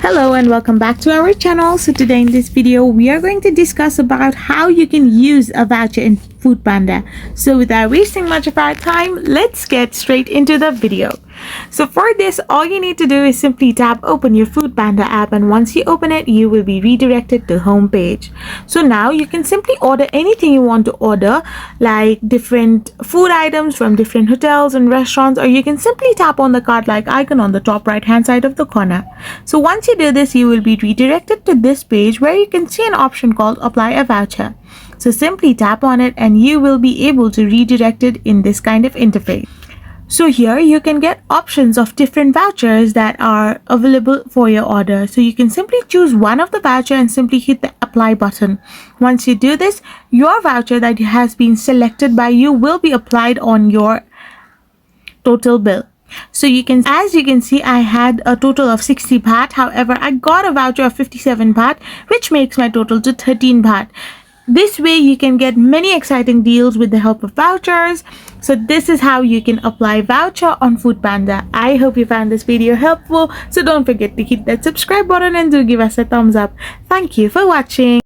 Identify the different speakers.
Speaker 1: Hello and welcome back to our channel. So today in this video we are going to discuss about how you can use a voucher in Foodpanda. So without wasting much of our time, let's get straight into the video. So for this, all you need to do is simply tap open your Foodpanda app, and once you open it, you will be redirected to home page. So now you can simply order anything you want to order, like different food items from different hotels and restaurants, or you can simply tap on the card like icon on the top right hand side of the corner. So once you do this, you will be redirected to this page where you can see an option called apply a voucher. So simply tap on it and you will be able to redirect it in this kind of interface. So here you can get options of different vouchers that are available for your order. So you can simply choose one of the voucher and simply hit the apply button. Once you do this, your voucher that has been selected by you will be applied on your total bill. So as you can see, I had a total of 60 baht. However, I got a voucher of 57 baht, which makes my total to 13 baht. This way you can get many exciting deals with the help of vouchers. So this is how you can apply voucher on Foodpanda. I hope you found this video helpful. So don't forget to hit that subscribe button and do give us a thumbs up. Thank you for watching.